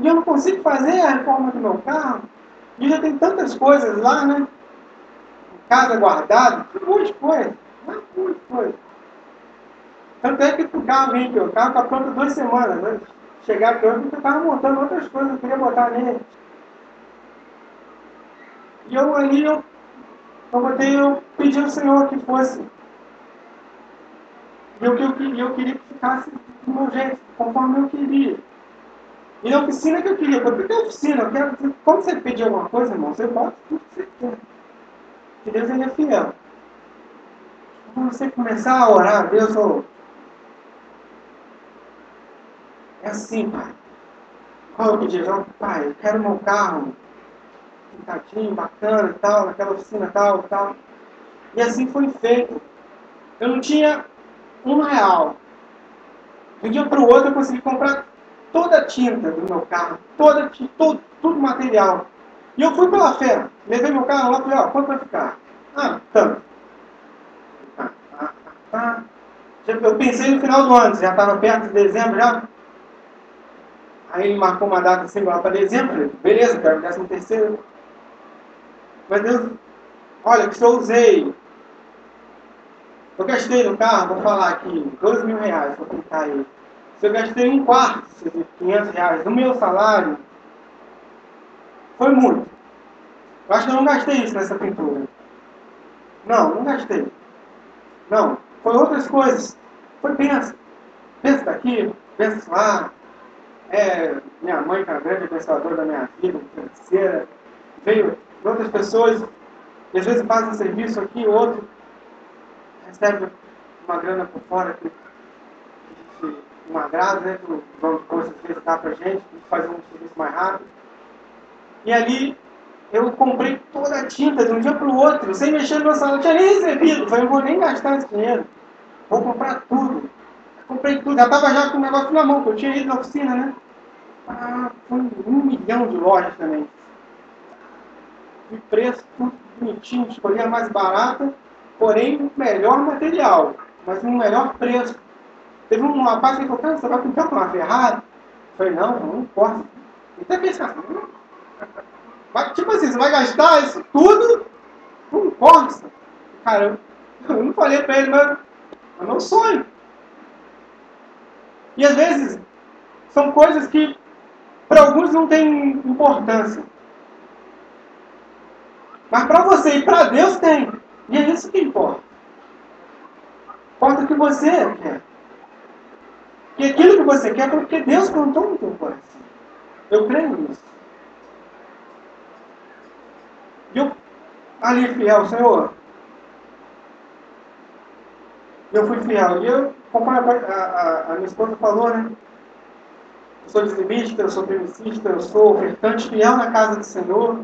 E eu não consigo fazer a reforma do meu carro. E já tem tantas coisas lá, né? Casa guardada, um monte de coisa. Um monte de coisa. Tanto é que o carro vem aqui, o carro está pronto 2 semanas, né? Chegar aqui hoje, eu estava montando outras coisas que eu queria botar nele. E eu pedi ao Senhor que fosse. E eu queria que ficasse do meu jeito, conforme eu queria. E na oficina que eu queria, por que oficina? Eu quero dizer, quando você pedir alguma coisa, irmão, você bota tudo que você quer. Que Deus ele é fiel. Quando você começar a orar, Deus, é assim, pai. Qual é o pedido? Pai, eu quero meu carro pintadinho, bacana e tal, naquela oficina tal e tal. E assim foi feito. Eu não tinha R$1. De um dia para o outro eu consegui comprar toda a tinta do meu carro, tudo material. E eu fui pela fé, levei meu carro lá e falei, quanto vai ficar? Tanto. Eu pensei no final do ano, já estava perto de dezembro já. Aí ele marcou uma data assim lá para dezembro, beleza, quero 13º. Mas Deus, olha, que eu usei. Eu gastei no carro, vou falar aqui, R$12.000 para pintar ele. Se eu gastei um quarto, R$500 do meu salário, foi muito. Eu acho que eu não gastei isso nessa pintura. Não gastei. Não, foi outras coisas. Foi pensa. Pensa daqui, pensa lá. Minha mãe, que é a grande abençoadora da minha vida, financeira, veio de outras pessoas, e às vezes faz um serviço aqui, outro, recebe uma grana por fora que não agrada, né? Que o dono de posto às vezes dá pra gente fazer um serviço mais rápido. E ali eu comprei toda a tinta de um dia para o outro, sem mexer no meu salário, não tinha nem recebido. Falei, eu vou nem gastar esse dinheiro, vou comprar tudo. Comprei tudo, já estava já com o negócio na mão, porque eu tinha ido na oficina, né? Foi 1 milhão de lojas também. De preço, tudo bonitinho, escolhi a mais barata, porém o melhor material, mas no melhor preço. Teve um rapaz que falou, cara, você vai pintar com uma Ferrari? Eu falei, não importa. Então pensa, mas, tipo assim, você vai gastar isso tudo com Corsa? Cara, eu não falei pra ele, mas é meu sonho. E às vezes são coisas que para alguns não têm importância. Mas para você e para Deus tem. E é isso que importa. Importa o que você quer. E aquilo que você quer é porque Deus plantou no teu coração. Eu creio nisso. E eu, ali fiel, Senhor, eu fui fiel. E eu, conforme a minha esposa falou, né? Eu sou dizimista, eu sou primicista, eu sou ofertante fiel na casa do Senhor.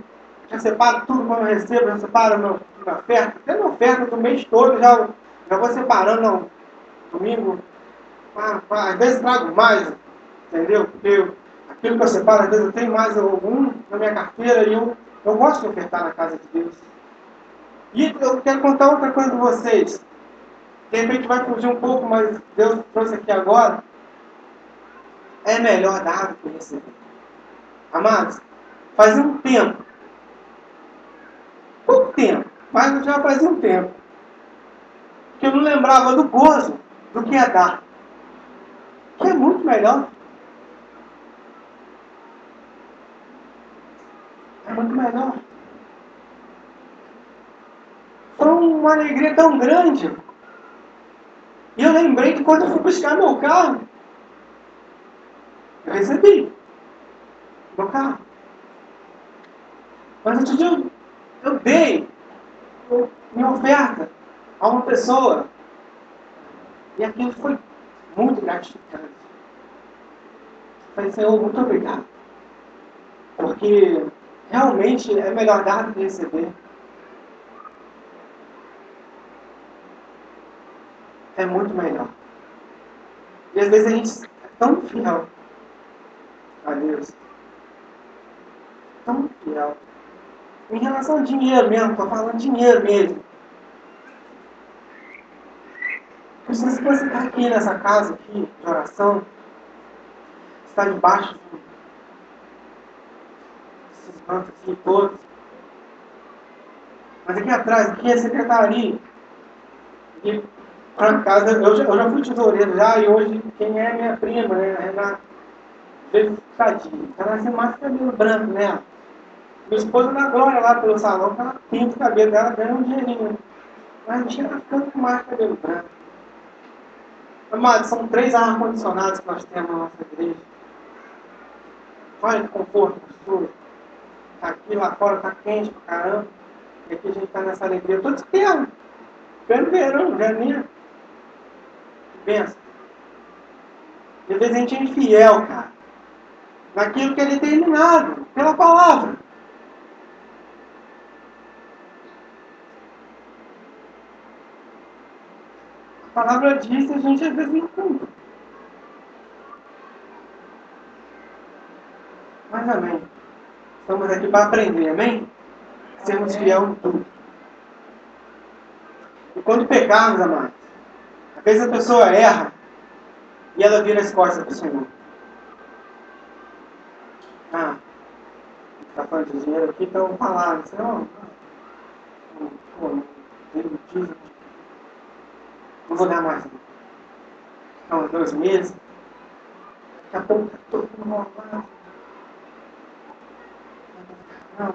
Já separo tudo quando eu recebo, já separo minha oferta. Até minha oferta do mês todo, já vou separando no domingo. Às vezes trago mais, entendeu? Porque aquilo que eu separo, às vezes eu tenho mais algum na minha carteira e eu gosto de ofertar na casa de Deus. E eu quero contar outra coisa para vocês. De repente vai fugir um pouco, mas Deus trouxe aqui agora. É melhor dar do que receber. Amados, fazia um tempo, pouco tempo, mas já fazia um tempo, que eu não lembrava do gozo do que é dar. Que é muito melhor. É muito melhor. Foi uma alegria tão grande. E eu lembrei que quando eu fui buscar meu carro, eu recebi meu carro. Mas outro dia eu dei minha oferta a uma pessoa. E aquilo foi muito gratificante. Falei, Senhor, muito obrigado. Porque realmente é melhor dar do que receber. É muito melhor. E às vezes a gente é tão fiel a Deus. Tão fiel. Em relação ao dinheiro mesmo, estou falando dinheiro mesmo. Se você está aqui nessa casa aqui, de oração, está debaixo desses bancos aqui todos. Mas aqui atrás, aqui é a secretaria. E para casa, eu já fui tesoureiro já, e hoje quem é minha prima, né, a Renata, tadinha. Ela nasce mais cabelo branco, né? Minha esposa dá glória lá pelo salão, que ela pinta o cabelo dela, ganha um dinheirinho. Mas a bichinha tá ficando com mais cabelo branco. Amados, são 3 ar-condicionados que nós temos na nossa igreja. Olha que conforto, gostoso. Aqui lá fora tá quente pra caramba. E aqui a gente tá nessa alegria. Tô de terno. Pleno verão, janeiro. Que benção. E às vezes a gente é infiel, cara. Naquilo que é determinado pela palavra. palavra diz e a gente às vezes não cumpre. Mas amém. Estamos aqui para aprender, amém? Sermos fiel em tudo. E quando pecarmos, amados, às vezes a pessoa erra e ela vira as costas para o Senhor. Ah, está falando de dinheiro aqui, então vamos falar. Não vou dar mais. Não, 2 meses. Daqui a pouco está todo mundo normal. Não, cara.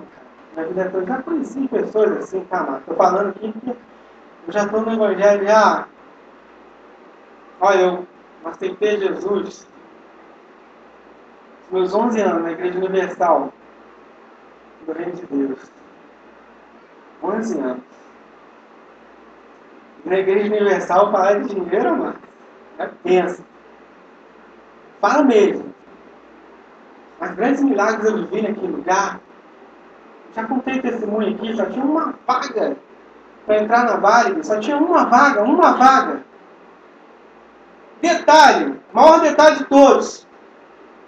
Minha vida toda. Já conheci pessoas assim, calma. Estou falando aqui que eu já estou no Evangelho já. Olha, eu aceitei Jesus nos meus 11 anos na Igreja Universal do Reino de Deus. 11 anos. Na Igreja Universal, falar de dinheiro, mano, é pensa. Fala mesmo. Mas grandes milagres eu vivi naquele lugar. Já contei testemunho aqui, só tinha uma vaga para entrar na Vale, só tinha uma vaga. Detalhe, maior detalhe de todos.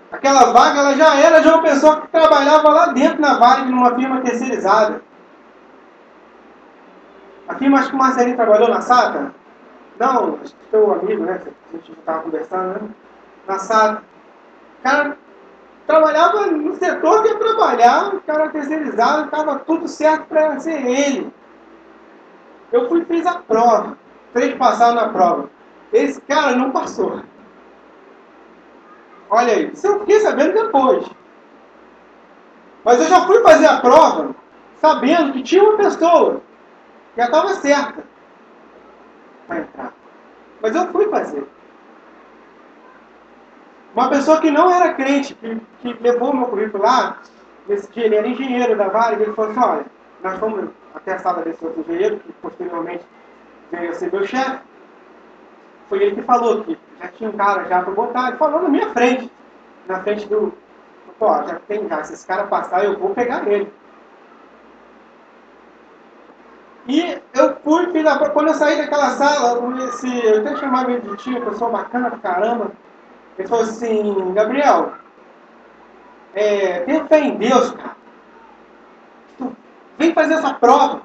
Aquela vaga ela já era de uma pessoa que trabalhava lá dentro na Vale, numa firma terceirizada. A firma, acho que o Marcelinho trabalhou na SATA. Não, acho que teu amigo, né? A gente estava conversando, né? Na SATA. O cara trabalhava no setor que ia trabalhar, o cara terceirizado, estava tudo certo para ser ele. Eu fui e fiz a prova. 3 passaram na prova. Esse cara não passou. Olha aí, isso eu fiquei sabendo depois. Mas eu já fui fazer a prova sabendo que tinha uma pessoa que já estava certa para entrar. Mas eu fui fazer. Uma pessoa que não era crente, que levou o meu currículo lá, nesse dia ele era engenheiro da Vale, ele falou assim, olha, nós fomos até a sala desse outro engenheiro, que posteriormente veio a ser meu chefe. Foi ele que falou que já tinha um cara já para botar, ele falou na minha frente, na frente do... Pô, já tem já, se esse cara passar, eu vou pegar ele. E eu fui, fiz a... Quando eu saí daquela sala, eu até chamava ele de tio, pessoa bacana pra caramba. Ele falou assim, Gabriel, tenha fé em Deus, cara. Tu vem fazer essa prova.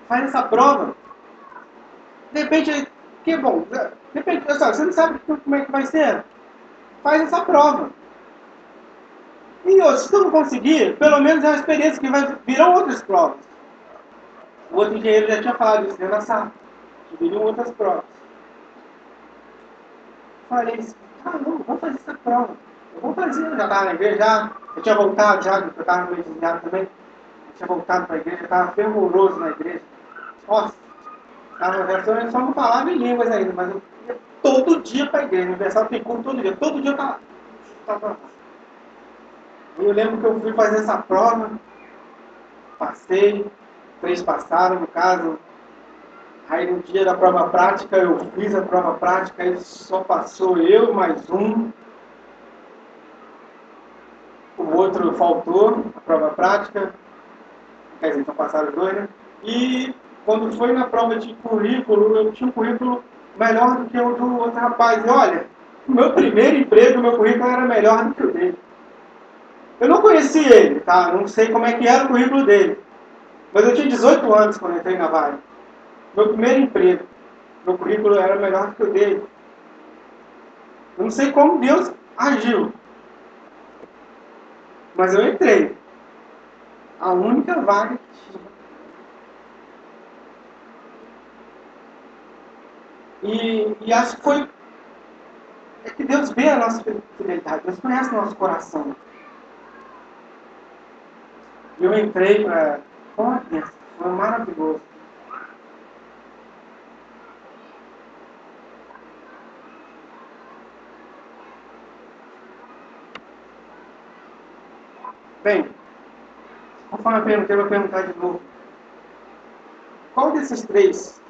Faz essa prova. De repente, que bom. De repente, pessoal, você não sabe como é que vai ser. Faz essa prova. E se tu não conseguir, pelo menos é uma experiência que virão outras provas. O outro engenheiro já tinha falado isso dentro da sala. Que viriam outras provas. Falei isso. Não, vamos fazer essa prova. Eu vou fazer, eu já estava na igreja, já. Eu tinha voltado já, porque eu estava no meio desviado também. Eu tinha voltado para a igreja, eu estava fervoroso na igreja. Nossa, eu só não falava em línguas ainda, mas eu ia todo dia para a igreja. O Universal tem culto todo dia. Todo dia eu estava lá. E eu lembro que eu fui fazer essa prova, passei, 3 passaram, no caso. Aí no dia da prova prática, eu fiz a prova prática, aí só passou eu mais um. O outro faltou, a prova prática. Quer dizer, então passaram os 2, né? E quando foi na prova de currículo, eu tinha um currículo melhor do que o do outro rapaz. E olha, o meu primeiro emprego, o meu currículo era melhor do que o dele. Eu não conheci ele, tá? Não sei como é que era o currículo dele. Mas eu tinha 18 anos quando entrei na Vale. Meu primeiro emprego. Meu currículo era melhor do que o dele. Eu não sei como Deus agiu. Mas eu entrei. A única vaga que tinha. E acho que foi... É que Deus vê a nossa fidelidade. Deus conhece o nosso coração. E eu entrei para... Foi maravilhoso. Bem, conforme eu perguntei, eu vou perguntar de novo. Qual desses 3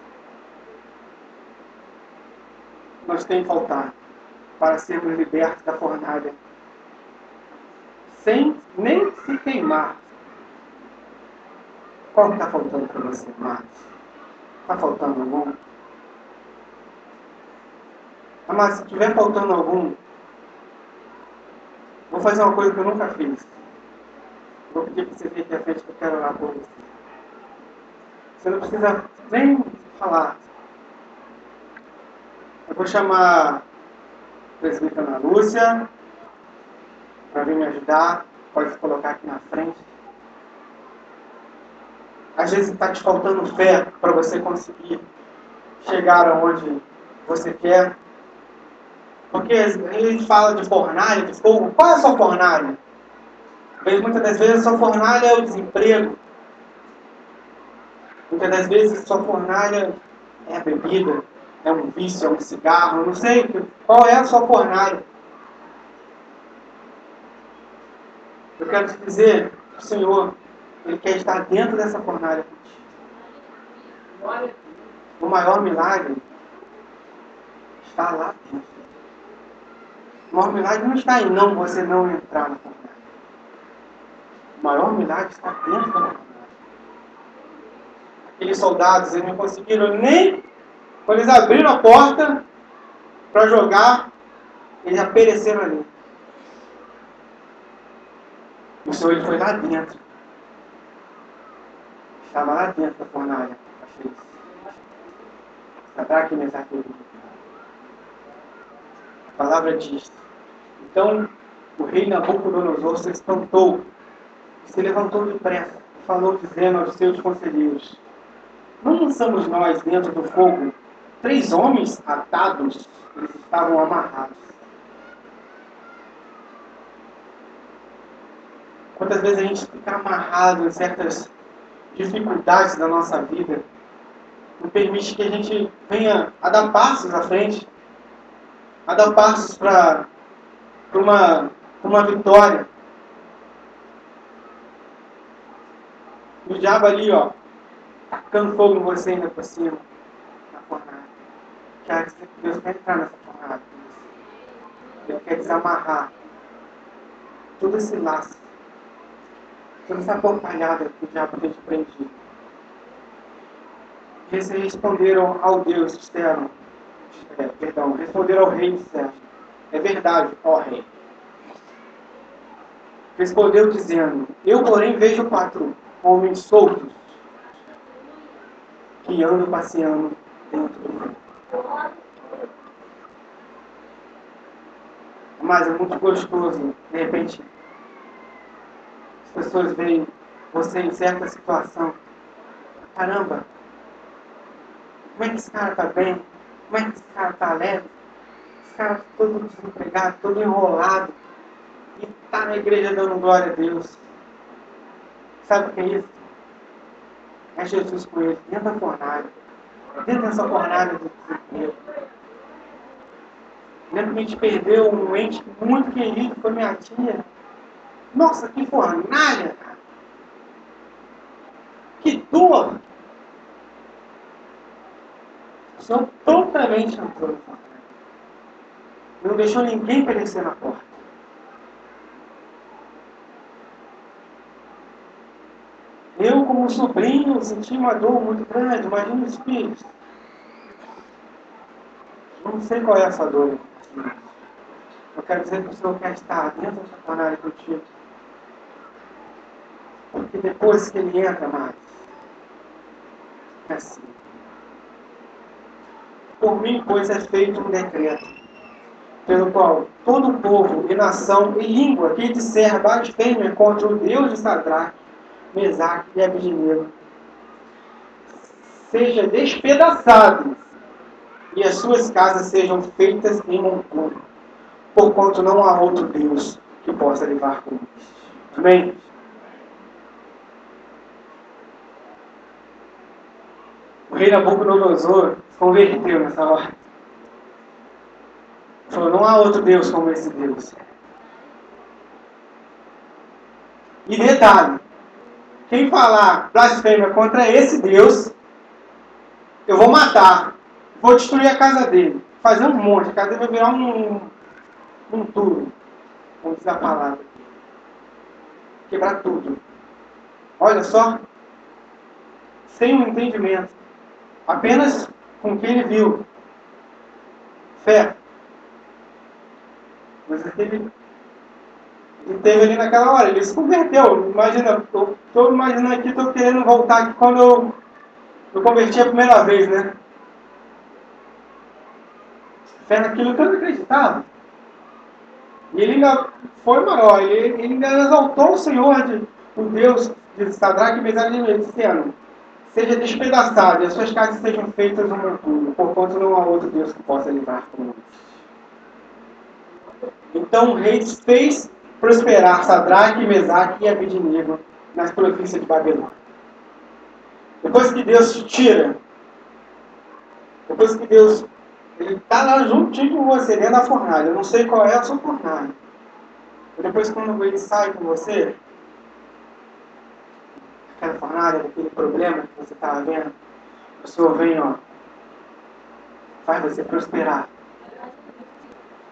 nós tem que faltar para sermos libertos da fornalha? Sem nem se queimar. Qual que está faltando para você, Marcos? Está faltando algum? Mas se estiver faltando algum, vou fazer uma coisa que eu nunca fiz. Vou pedir para você vir aqui à frente que eu quero orar por você. Você não precisa nem falar. Eu vou chamar a presbítera Ana Lúcia para vir me ajudar. Pode se colocar aqui na frente. Às vezes está te faltando fé para você conseguir chegar aonde você quer. Porque a gente fala de fornalha, de fogo. Qual é a sua fornalha? Muitas das vezes a sua fornalha é o desemprego. Muitas das vezes a sua fornalha é a bebida, é um vício, é um cigarro. Eu não sei qual é a sua fornalha. Eu quero te dizer que o Senhor, Ele quer estar dentro dessa fornalha contigo. O maior milagre está lá dentro. O maior milagre não está em você não entrar na fornalha. O maior milagre está dentro da fornalha. Aqueles soldados, eles não conseguiram nem, quando eles abriram a porta para jogar, eles já pereceram ali. O Senhor, Ele foi lá dentro. Estava lá dentro da fornalha. Sadraque, Mesaque e Abidinego. A palavra diz. Então, o rei Nabucodonosor se espantou, se levantou depressa e falou, dizendo aos seus conselheiros: não lançamos nós dentro do fogo 3 homens atados? Eles estavam amarrados. Quantas vezes a gente fica amarrado em certas dificuldades da nossa vida, não permite que a gente venha a dar passos à frente, a dar passos para uma vitória. E o diabo ali, ó, tacando fogo em você ainda por cima, na fornalha. Deus quer entrar nessa fornalha. Ele quer desamarrar todo esse laço, toda essa porcalhada que o diabo tem te prendido. Eles responderam ao Deus externo, responderam ao rei externo: é verdade, ó rei. Respondeu dizendo: eu, porém, vejo 4 homens soltos que andam passeando dentro do mundo. Mas é muito gostoso, de repente, as pessoas veem você em certa situação. Caramba, como é que esse cara está bem? Como é que esse cara está alegre? Esse cara está todo desempregado, todo enrolado. E está na igreja dando glória a Deus. Sabe o que é isso? É Jesus com ele, dentro da fornalha. Dentro dessa fornalha do desemprego. Lembro que a gente perdeu um ente muito querido, foi minha tia. Nossa, que fornalha, cara. Que dor. O Senhor prontamente entrou na fornalha. Não deixou ninguém perecer na porta. Eu, como sobrinho, senti uma dor muito grande. Imagina os filhos. Não sei qual é essa dor. Eu quero dizer que o Senhor quer estar dentro dessa fornalha contigo. Porque depois que Ele entra mais, é assim. Por mim, pois, é feito um decreto, pelo qual todo o povo e nação e língua que disser blasfêmia contra o Deus de Sadraque, Mesaque e Abidinego seja despedaçado e as suas casas sejam feitas em monturo, porquanto não há outro Deus que possa livrar com isso. Amém? O rei Nabucodonosor se converteu nessa hora. Falou, não há outro Deus como esse Deus. E detalhe, quem falar blasfêmia contra esse Deus, eu vou matar. Vou destruir a casa dele. Fazer um monte. A casa dele vai virar um tudo. Como diz a palavra. Quebrar tudo. Olha só. sem um entendimento, apenas com o que ele viu. Fé. Mas ele teve ali naquela hora, ele se converteu. Imagina, estou imaginando aqui, estou querendo voltar aqui quando eu converti a primeira vez, né? Fé naquilo que eu não acreditava. E ele ainda foi maior, ele ainda exaltou o Senhor, o Deus de Sadraque, Mesaque e Abednego, dizendo: seja despedaçado e as suas casas sejam feitas um monturo, porquanto não há outro Deus que possa livrar como este. Então o rei fez prosperar Sadraque, Mesaque e Abednego nas províncias de Babilônia. Depois que Deus te tira, depois que Deus ele está lá juntinho com você, dentro da fornalha, eu não sei qual é a sua fornalha. E depois quando ele sai com você, aquela fornalha, aquele problema que você estava vendo, o Senhor vem, ó, faz você prosperar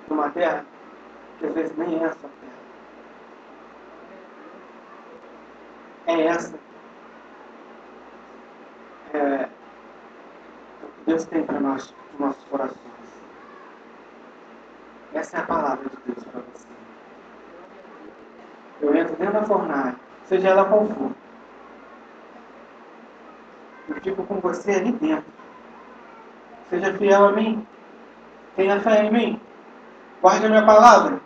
numa terra que às vezes nem é a sua terra. É essa. É o que Deus tem para nós, para nossos corações. Essa é a palavra de Deus para você. Eu entro dentro da fornalha, seja ela qual for. Eu fico com você ali dentro. Seja fiel a mim. Tenha fé em mim. Guarde a minha palavra.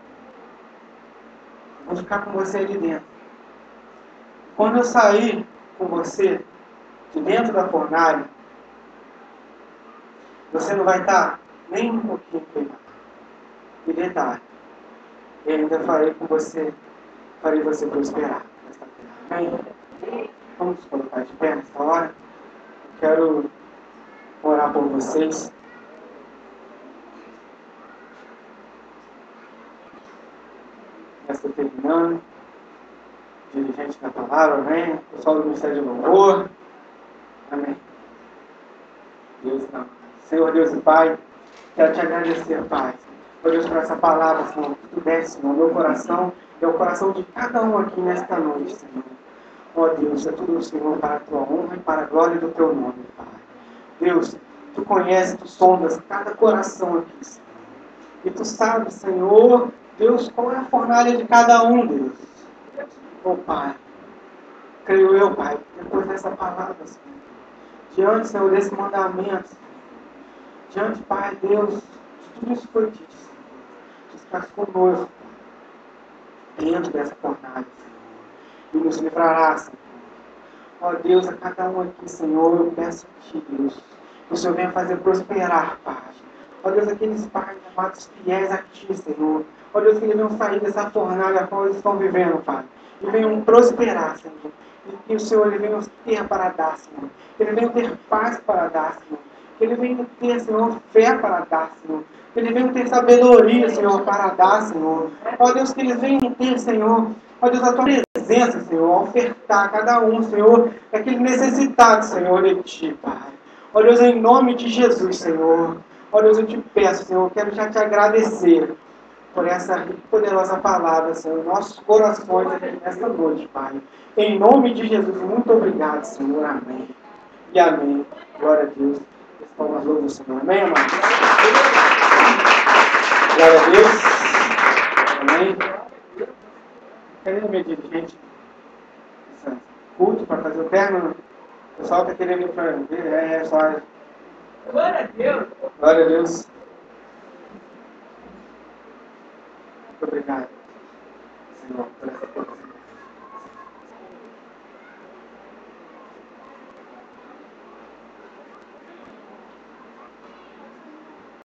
Vou ficar com você ali dentro. Quando eu sair com você de dentro da fornalha, você não vai estar nem um pouquinho queimado. E detalhe, eu ainda farei você prosperar nesta terra. Amém? Vamos nos colocar de pé nesta hora. Eu quero orar por vocês. Já estou terminando. Dirigente da palavra, amém? Pessoal do Ministério de Louvor. Amém. Deus não. Senhor Deus e Pai, quero te agradecer, Pai. Por Deus, por essa palavra, Senhor, que tu deste, Senhor, meu coração é o coração de cada um aqui nesta noite, Senhor. Ó Deus, é tudo, Senhor, para a tua honra e para a glória do teu nome, Pai. Deus, tu conheces, tu sondas cada coração aqui, Senhor. E tu sabes, Senhor, Deus, qual é a fornalha de cada um, Deus. Ó Pai, creio eu, Pai, depois dessa palavra, Senhor, diante, Senhor, desse mandamento, Senhor, diante, Pai, Deus, de tudo isso que foi dito, Senhor, tu estás conosco, Pai, dentro dessa fornalha, Senhor, e nos livrará, Senhor. Ó Deus, a cada um aqui, Senhor, eu peço a Ti, Deus, que o Senhor venha fazer prosperar, Pai. Ó Deus, aqueles pais amados fiéis a Ti, Senhor. Ó Deus, que eles venham sair dessa fornalha a qual eles estão vivendo, Pai. E venham prosperar, Senhor. E que o Senhor ele venha ter para dar, Senhor. Que ele venha ter paz para dar, Senhor. Que ele venha ter, Senhor, fé para dar, Senhor. Que ele venha ter sabedoria, Senhor, para dar, Senhor. Ó Deus, que eles venham ter, Senhor, ó Deus, a Tua presença, Senhor, a ofertar a cada um, Senhor, aquele necessitado, Senhor, de Ti, Pai. Ó Deus, em nome de Jesus, Senhor. Ó Deus, eu te peço, Senhor, eu quero já te agradecer por essa poderosa palavra, Senhor, nossos corações aqui nesta noite, Pai. Em nome de Jesus, muito obrigado, Senhor. Amém. E amém. Glória a Deus. Palmas do Senhor. Amém, amado? Glória a Deus. Amém. Querendo meu dirigente culto para fazer o término? O pessoal está querendo ir para ver? Só. Glória a Deus. Glória a Deus. Muito obrigado, Senhor, por essa oportunidade.